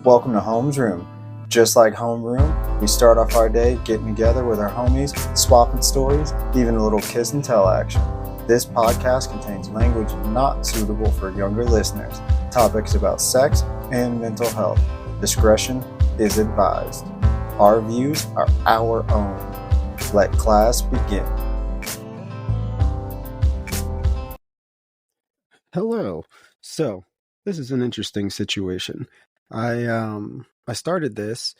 Welcome to Home's Room. Just like Homeroom, we start off our day getting together with our homies, swapping stories, even a little kiss and tell action. This podcast contains language not suitable for younger listeners, topics about sex and mental health. Discretion is advised. Our views are our own. Let class begin. Hello. So, this is an interesting situation. I started this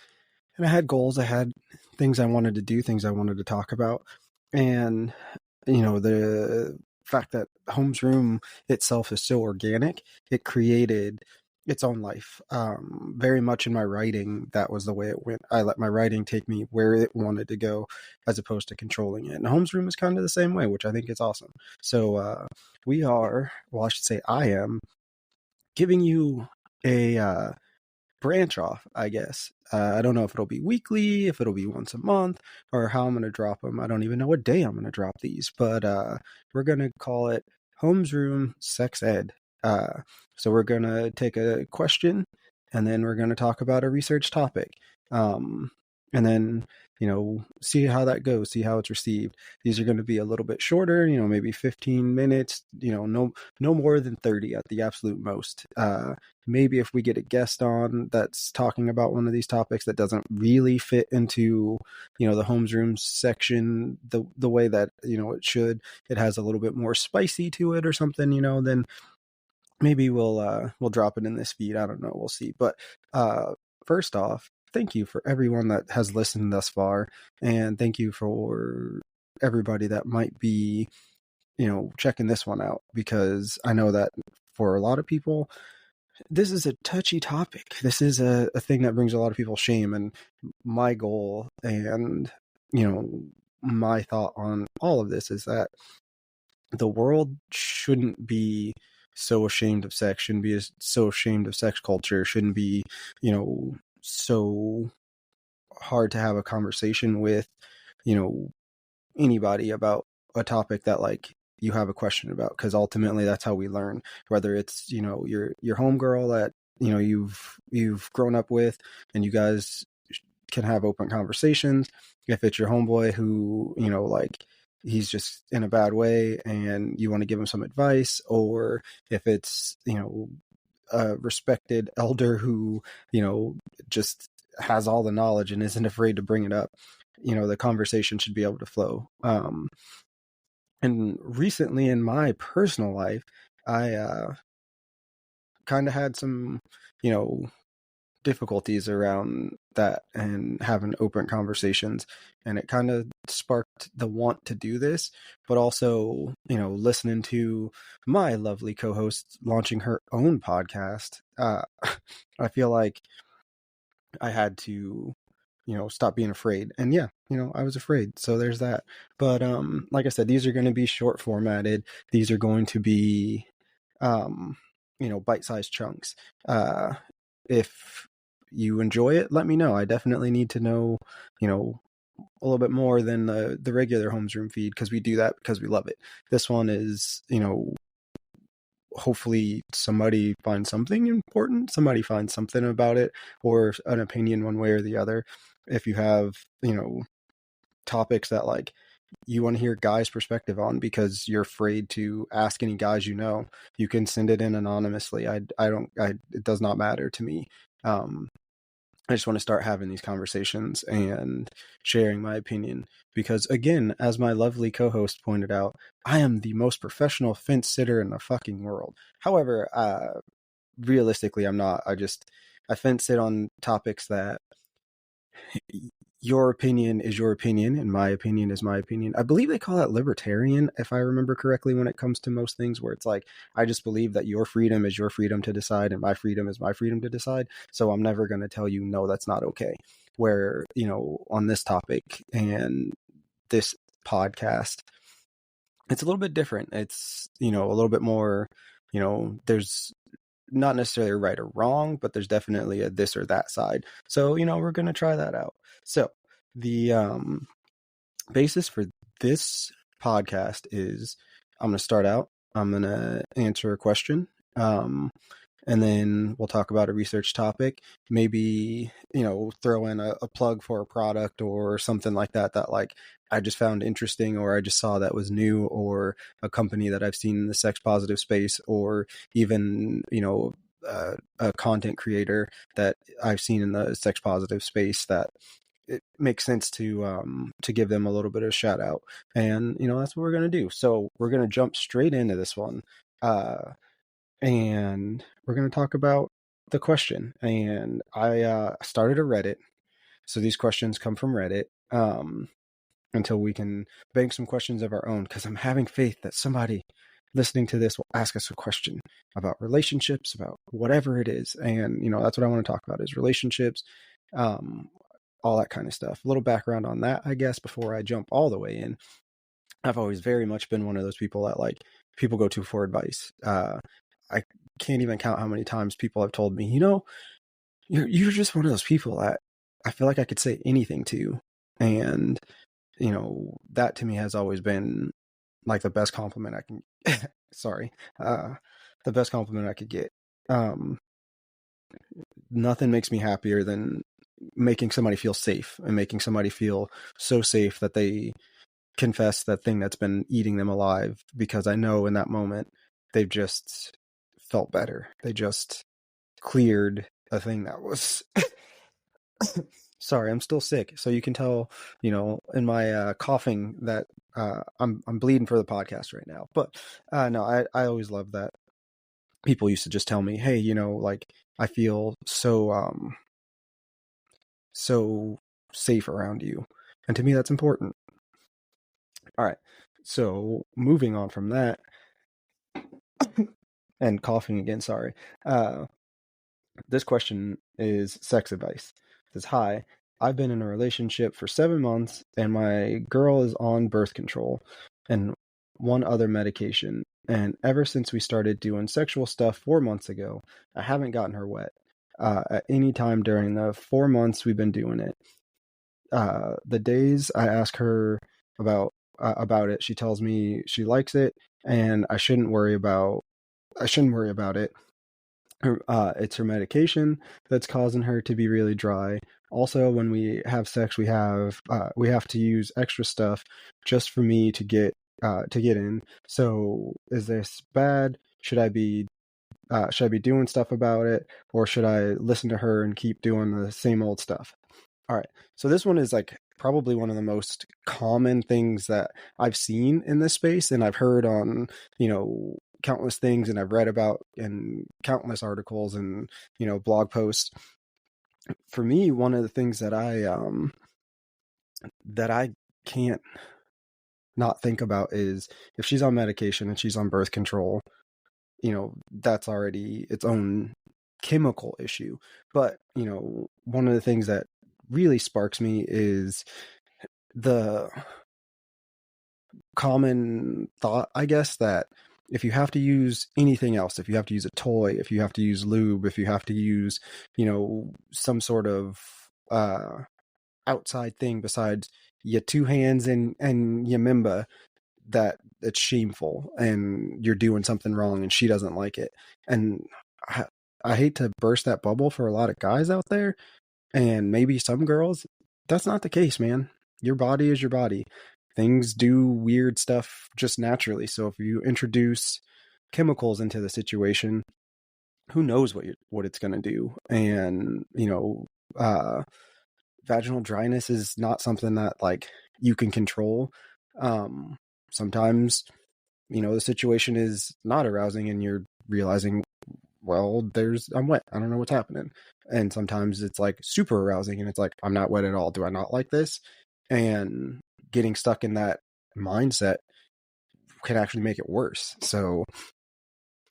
and I had goals, I had things I wanted to do, things I wanted to talk about. And the fact that Holmes Room itself is so organic, it created its own life. Very much in my writing, that was the way it went. I let my writing take me where it wanted to go as opposed to controlling it. And Holmes Room is kind of the same way, which I think is awesome. So I should say I am giving you a branch off, I guess. I don't know if it'll be weekly, if it'll be once a month, or how I'm going to drop them. I don't even know what day I'm going to drop these, but we're going to call it Holmes Room Sex Ed. So we're going to take a question, and then we're going to talk about a research topic. And then, see how that goes, see how it's received. These are going to be a little bit shorter, maybe 15 minutes, no more than 30 at the absolute most. Maybe if we get a guest on that's talking about one of these topics that doesn't really fit into, the Holmes Room section, the way that, it should, it has a little bit more spicy to it or something, then maybe we'll drop it in this feed. I don't know. We'll see. But first off, thank you for everyone that has listened thus far, and thank you for everybody that might be, checking this one out, because I know that for a lot of people, this is a touchy topic. This is a thing that brings a lot of people shame, and my goal and, my thought on all of this is that the world shouldn't be so ashamed of sex, shouldn't be so ashamed of sex culture, shouldn't be, so hard to have a conversation with, anybody about a topic that you have a question about, because ultimately that's how we learn, whether it's, your homegirl that, you've grown up with and you guys can have open conversations. If it's your homeboy who, he's just in a bad way and you want to give him some advice, or if it's, a respected elder who, just has all the knowledge and isn't afraid to bring it up, the conversation should be able to flow. And recently in my personal life, I kind of had some, difficulties around that and having open conversations, and it kind of sparked the want to do this, but also, listening to my lovely co-host launching her own podcast. I feel like I had to, stop being afraid. And yeah, I was afraid. So there's that. But like I said, these are going to be short formatted. These are going to be bite-sized chunks. If you enjoy it, let me know. I definitely need to know, a little bit more than the regular Holmes Room feed, because we do that because we love it. This one is, hopefully somebody finds something important, somebody finds something about it, or an opinion one way or the other. If you have, topics that you want to hear guys' perspective on because you're afraid to ask any guys, you can send it in anonymously. It does not matter to me. I just want to start having these conversations and sharing my opinion, because again, as my lovely co-host pointed out, I am the most professional fence sitter in the fucking world. However, realistically, I'm not. I fence sit on topics that your opinion is your opinion and my opinion is my opinion. I believe they call that libertarian, if I remember correctly, when it comes to most things, where it's I just believe that your freedom is your freedom to decide and my freedom is my freedom to decide. So I'm never going to tell you, no, that's not okay. Where, on this topic and this podcast, it's a little bit different. It's, a little bit more, there's not necessarily a right or wrong, but there's definitely a this or that side. So, we're going to try that out. So the basis for this podcast is I'm going to start out. I'm going to answer a question. and then we'll talk about a research topic, maybe, throw in a plug for a product or something like that like I just found interesting, or I just saw that was new, or a company that I've seen in the sex positive space, or even, a content creator that I've seen in the sex positive space that it makes sense to give them a little bit of shout out. And, that's what we're going to do. So we're going to jump straight into this one. And we're going to talk about the question. And I started a Reddit. So these questions come from Reddit. Until we can bank some questions of our own, because I'm having faith that somebody listening to this will ask us a question about relationships, about whatever it is. And, that's what I want to talk about is relationships, all that kind of stuff. A little background on that, I guess, before I jump all the way in. I've always very much been one of those people that like people go to for advice. I can't even count how many times people have told me, you're just one of those people that I feel like I could say anything to. And, that to me has always been like the best compliment I can, the best compliment I could get. Nothing makes me happier than making somebody feel safe and making somebody feel so safe that they confess that thing that's been eating them alive, because I know in that moment they've just felt better. They just cleared a thing that was sorry, I'm still sick, so you can tell, in my coughing that I'm bleeding for the podcast right now. But no, I always loved that people used to just tell me, hey, like I feel so so safe around you, and to me that's important. All right, so moving on from that, and coughing again, sorry. This question is sex advice. It says, hi, I've been in a relationship for 7 months and my girl is on birth control and one other medication. And ever since we started doing sexual stuff 4 months ago, I haven't gotten her wet at any time during the 4 months we've been doing it. The days I ask her about it, she tells me she likes it and I shouldn't worry about it. It's her medication that's causing her to be really dry. Also, when we have sex, we have to use extra stuff just for me to get in. So, is this bad? Should I be doing stuff about it, or should I listen to her and keep doing the same old stuff? All right. So this one is like probably one of the most common things that I've seen in this space, and I've heard on, countless things, and I've read about in countless articles and, blog posts. For me, one of the things that I can't not think about is if she's on medication and she's on birth control, that's already its own chemical issue. But, one of the things that really sparks me is the common thought, I guess, that if you have to use anything else, if you have to use a toy, if you have to use lube, if you have to use, some sort of outside thing besides your two hands and your member, that it's shameful and you're doing something wrong and she doesn't like it. And I hate to burst that bubble for a lot of guys out there, and maybe some girls. That's not the case, man. Your body is your body. Things do weird stuff just naturally. So if you introduce chemicals into the situation, who knows what it's going to do? And, vaginal dryness is not something that like you can control. Sometimes, the situation is not arousing and you're realizing, well, I'm wet. I don't know what's happening. And sometimes it's like super arousing and it's like, I'm not wet at all. Do I not like this? And getting stuck in that mindset can actually make it worse. So,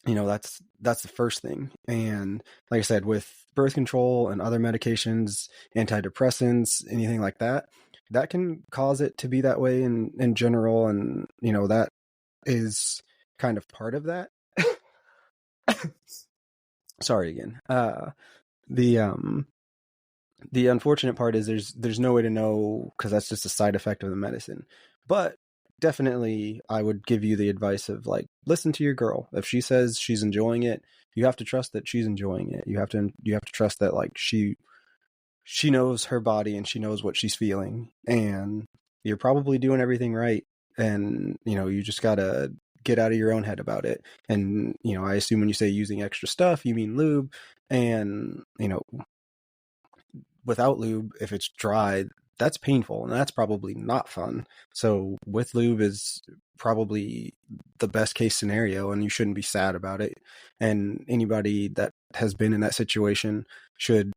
that's the first thing. And like I said, with birth control and other medications, antidepressants, anything like that, that can cause it to be that way in general. And, that is kind of part of that. Sorry again. The unfortunate part is there's no way to know, because that's just a side effect of the medicine. But definitely I would give you the advice of like, listen to your girl. If she says she's enjoying it, you have to trust that she's enjoying it. You have to trust that like she knows her body and she knows what she's feeling, and you're probably doing everything right. And, you just got to get out of your own head about it. And, I assume when you say using extra stuff, you mean lube. And, without lube, if it's dry, that's painful and that's probably not fun. So with lube is probably the best case scenario, and you shouldn't be sad about it. And anybody that has been in that situation should,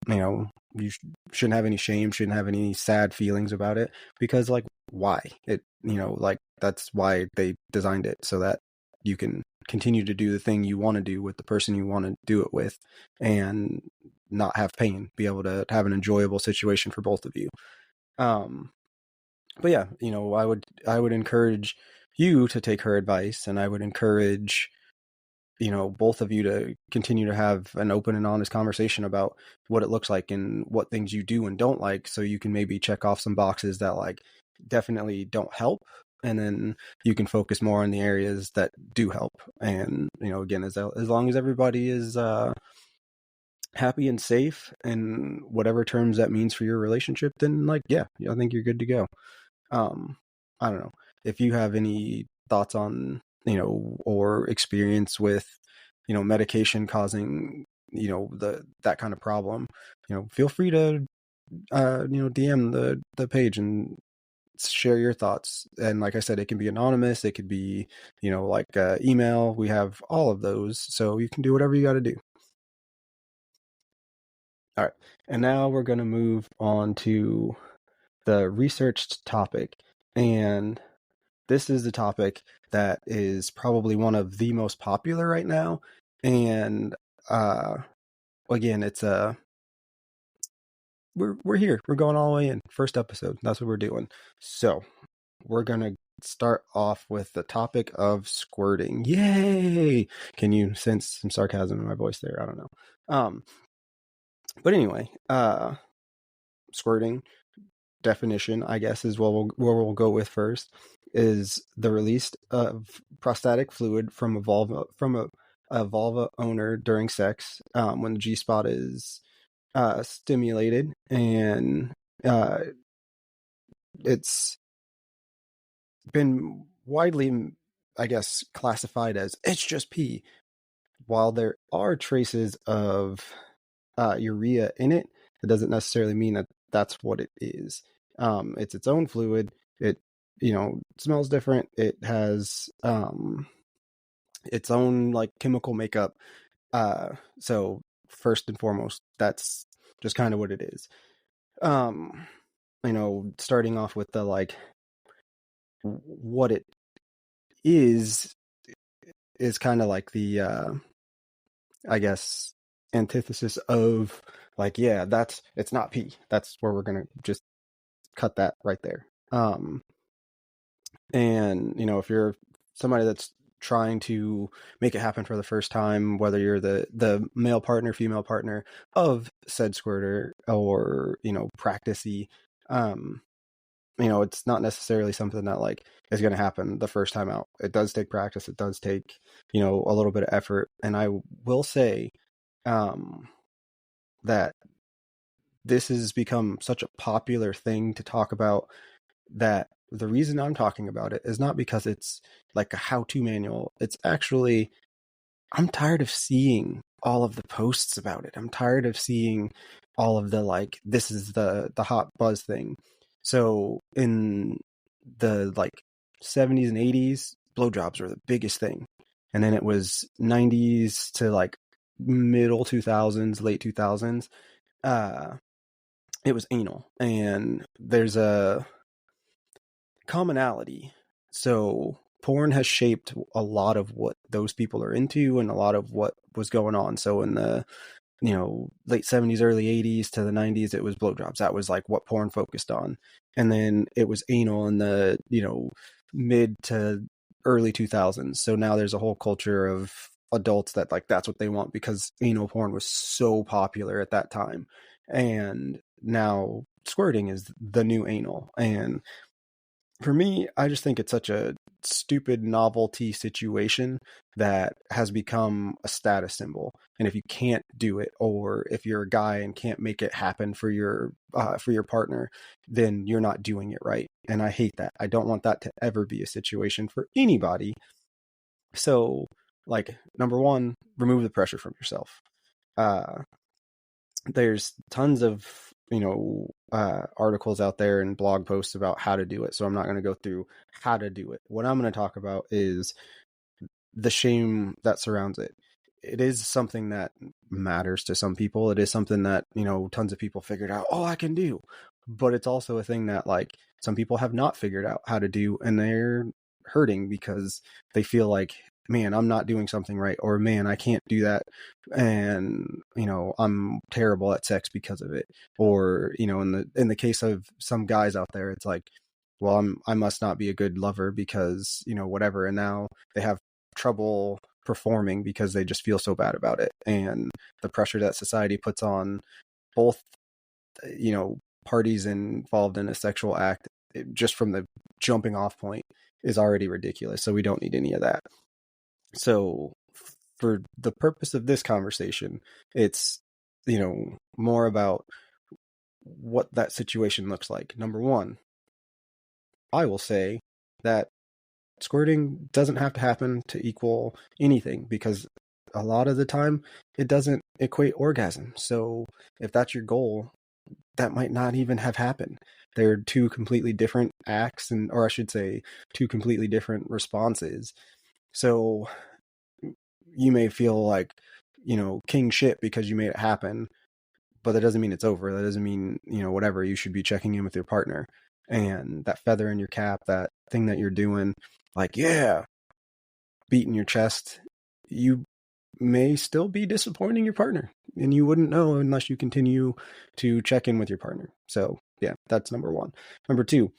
you shouldn't have any shame, shouldn't have any sad feelings about it, because like, why? It, like, that's why they designed it, so that you can continue to do the thing you want to do with the person you want to do it with and not have pain, be able to have an enjoyable situation for both of you. But yeah, I would encourage you to take her advice, and I would encourage both of you to continue to have an open and honest conversation about what it looks like and what things you do and don't like, so you can maybe check off some boxes that like definitely don't help, and then you can focus more on the areas that do help. And again, as long as everybody is happy and safe, and whatever terms that means for your relationship, then like, yeah, I think you're good to go. I don't know if you have any thoughts on or experience with medication causing that kind of problem. Feel free to DM the page and share your thoughts. And like I said, it can be anonymous, it could be like email. We have all of those, so you can do whatever you got to do. All right, and now we're going to move on to the researched topic. And this is the topic that is probably one of the most popular right now. And again, it's we're here. We're going all the way in. First episode. That's what we're doing. So we're gonna start off with the topic of squirting. Yay! Can you sense some sarcasm in my voice there? I don't know. But anyway, squirting definition, I guess, is where we'll go with first, is the release of prostatic fluid from a vulva owner during sex, when the G-spot is stimulated, and it's been widely, I guess, classified as it's just pee. While there are traces of urea in it, it doesn't necessarily mean that that's what it is. It's its own fluid. It smells different. It has its own like chemical makeup. So first and foremost, that's just kind of what it is. Starting off with the like what it is kind of like the I guess antithesis of like, yeah, it's not pee. That's where we're gonna just cut that right there. And if you're somebody that's trying to make it happen for the first time, whether you're the male partner, female partner of said squirter, or practicey, it's not necessarily something that like is going to happen the first time out. It does take practice. It does take a little bit of effort. And I will say that this has become such a popular thing to talk about, that the reason I'm talking about it is not because it's like a how-to manual. It's actually, I'm tired of seeing all of the posts about it. I'm tired of seeing all of the like, this is the hot buzz thing. So in the like 70s and 80s, blowjobs were the biggest thing. And then it was 90s to like middle 2000s, late 2000s. It was anal. And there's a commonality. So porn has shaped a lot of what those people are into and a lot of what was going on. So in the late 70s, early 80s to the 90s, it was blowjobs. That was like what porn focused on. And then it was anal in the mid to early 2000s. So now there's a whole culture of adults that like that's what they want, because anal porn was so popular at that time. And now squirting is the new anal. And for me, I just think it's such a stupid novelty situation that has become a status symbol. And if you can't do it, or if you're a guy and can't make it happen for your partner, then you're not doing it right. And I hate that. I don't want that to ever be a situation for anybody. So, like, number one, remove the pressure from yourself. There's tons of articles out there and blog posts about how to do it, so I'm not going to go through how to do it. What I'm going to talk about is the shame that surrounds it. It is something that matters to some people. It is something that tons of people figured out, oh, I can do. But it's also a thing that, like, some people have not figured out how to do, and they're hurting because they feel like, man, I'm not doing something right, or man, I can't do that, and I'm terrible at sex because of it. Or in the case of some guys out there, it's like, well, I must not be a good lover because whatever, and now they have trouble performing because they just feel so bad about it. And the pressure that society puts on both parties involved in a sexual act, just from the jumping off point, is already ridiculous. So we don't need any of that. So for the purpose of this conversation, it's more about what that situation looks like. Number one, I will say that squirting doesn't have to happen to equal anything, because a lot of the time it doesn't equate orgasm. So if that's your goal, that might not even have happened. They're two completely different acts, or I should say, two completely different responses. So you may feel like, king shit because you made it happen, but that doesn't mean it's over. That doesn't mean, whatever. You should be checking in with your partner. And that feather in your cap, that thing that you're doing, like, yeah, beating your chest, you may still be disappointing your partner, and you wouldn't know unless you continue to check in with your partner. So yeah, that's number one. Number two,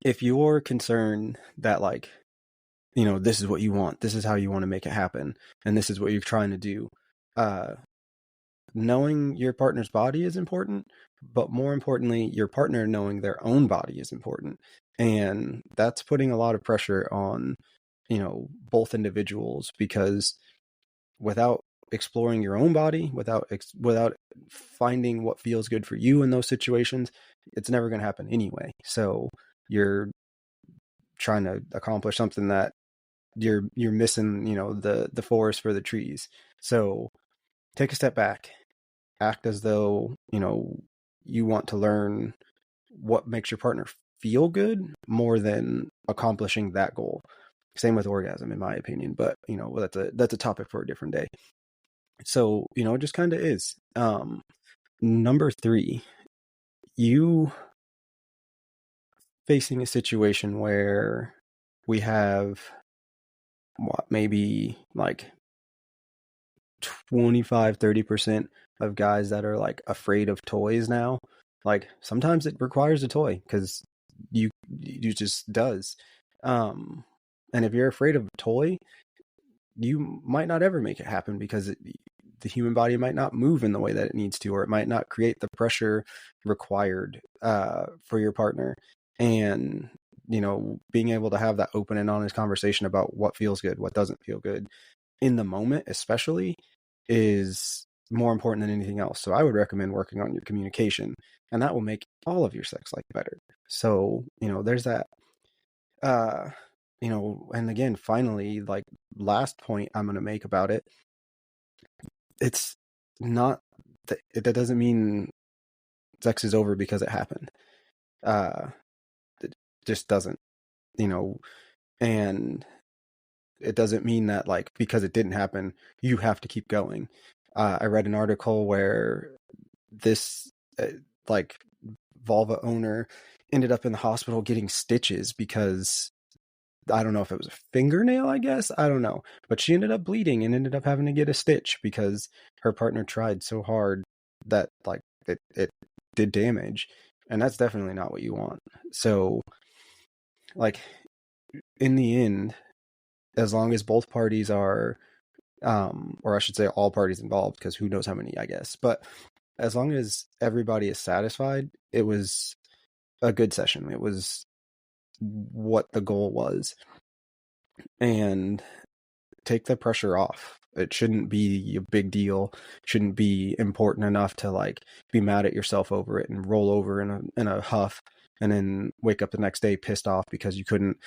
if you're concerned that, like, this is what you want, this is how you want to make it happen, and this is what you're trying to do, knowing your partner's body is important, but more importantly, your partner knowing their own body is important. And that's putting a lot of pressure on, both individuals, because without exploring your own body, without finding what feels good for you in those situations, it's never going to happen anyway. So you're trying to accomplish something that you're missing, the forest for the trees. So take a step back, act as though, you want to learn what makes your partner feel good more than accomplishing that goal. Same with orgasm, in my opinion, but that's a topic for a different day. So, it just kind of is. Number three, you facing a situation where we have maybe like 25-30% of guys that are, like, afraid of toys now. Like, sometimes it requires a toy because you just does. And if you're afraid of a toy, you might not ever make it happen, because the human body might not move in the way that it needs to, or it might not create the pressure required for your partner. And being able to have that open and honest conversation about what feels good, what doesn't feel good in the moment, especially, is more important than anything else. So I would recommend working on your communication, and that will make all of your sex life better. So there's that. And again, finally, like, last point I'm going to make about it, it's not that doesn't mean sex is over because it happened. It just doesn't, and it doesn't mean that, like, because it didn't happen, you have to keep going. I read an article where this like vulva owner ended up in the hospital getting stitches because, I don't know if it was a fingernail, I guess, I don't know, but she ended up bleeding and ended up having to get a stitch because her partner tried so hard that, like, it did damage. And that's definitely not what you want. So, like, in the end, as long as both parties are, or I should say all parties involved, because who knows how many, I guess, but as long as everybody is satisfied, it was a good session. It was what the goal was. and take the pressure off. It shouldn't be a big deal. Shouldn't be important enough to like be mad at yourself over it and roll over in a huff and then wake up the next day pissed off because you couldn't.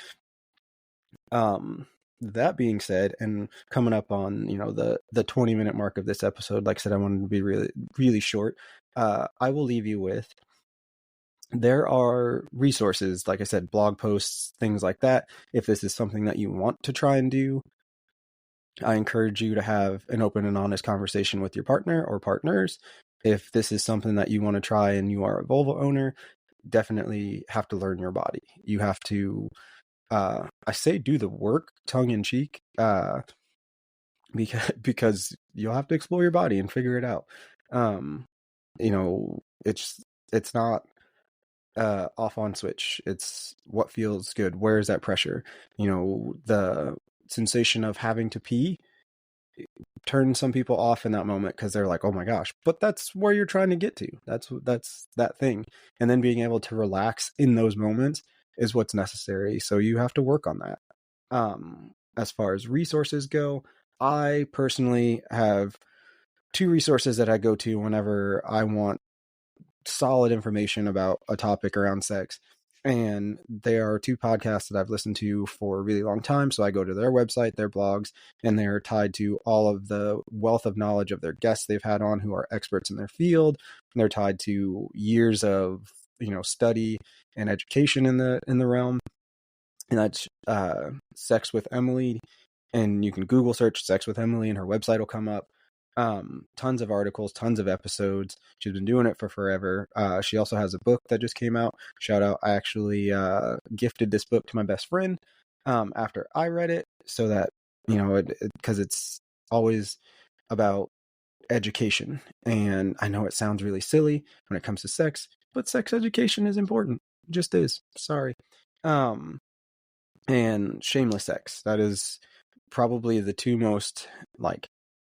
That being said, and coming up on the 20-minute mark of this episode, like I said, I wanted to be really, really short. I will leave you with, there are resources, like I said, blog posts, things like that. If this is something that you want to try and do, I encourage you to have an open and honest conversation with your partner or partners. If this is something that you want to try and you are a Volvo owner, definitely have to learn your body. You have to, I say do the work, tongue in cheek, because you'll have to explore your body and figure it out. It's not off on switch. It's what feels good. Where is that pressure? The sensation of having to pee turns some people off in that moment because they're like, oh my gosh, but that's where you're trying to get to. That's that thing. And then being able to relax in those moments is what's necessary. So you have to work on that. As far as resources go, I personally have 2 resources that I go to whenever I want solid information about a topic around sex. And there are 2 podcasts that I've listened to for a really long time. So I go to their website, their blogs, and they're tied to all of the wealth of knowledge of their guests they've had on who are experts in their field. And they're tied to years of, study and education in the realm. And that's Sex with Emily. And you can Google search Sex with Emily and her website will come up. Tons of articles, tons of episodes. She's been doing it for forever. She also has a book that just came out. Shout out. I actually gifted this book to my best friend after I read it, so that, because it's always about education. And I know it sounds really silly when it comes to sex, but sex education is important. It just is. Sorry. And shameless sex. That is probably the 2 most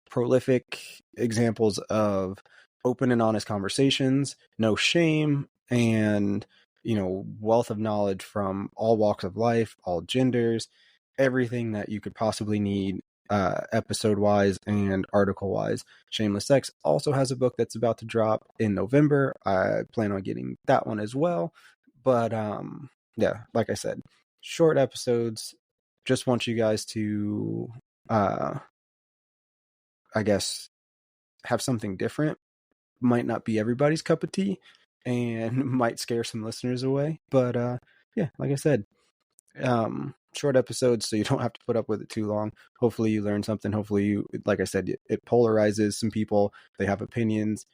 prolific examples of open and honest conversations, no shame, and wealth of knowledge from all walks of life, all genders, everything that you could possibly need, episode wise and article wise. Shameless Sex also has a book that's about to drop in November. I plan on getting that one as well. But yeah, like I said, short episodes. Just want you guys to I guess have something different. Might not be everybody's cup of tea and might scare some listeners away, but yeah, like I said, short episodes so you don't have to put up with it too long. Hopefully you learn something. Hopefully you, like I said, it polarizes some people. They have opinions.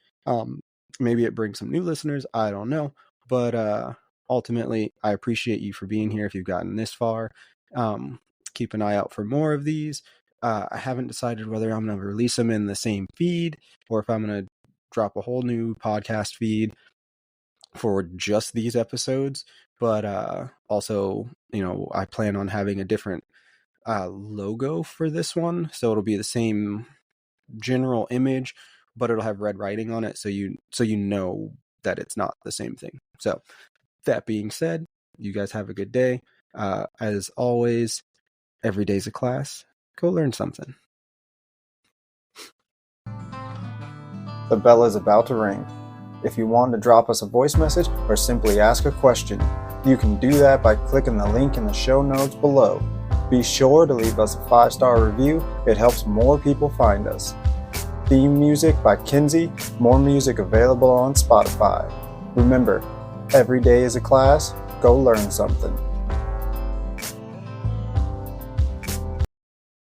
Maybe it brings some new listeners, I don't know, but ultimately I appreciate you for being here if you've gotten this far. Keep an eye out for more of these. I haven't decided whether I'm going to release them in the same feed or if I'm going to drop a whole new podcast feed for just these episodes. But also, I plan on having a different logo for this one. So it'll be the same general image, but it'll have red writing on it. So you know that it's not the same thing. So that being said, you guys have a good day. As always, every day's a class. Go learn something. The bell is about to ring. If you want to drop us a voice message or simply ask a question, you can do that by clicking the link in the show notes below. Be sure to leave us a 5-star review. It helps more people find us. Theme music by Kinsey. More music available on Spotify. Remember, every day is a class. Go learn something.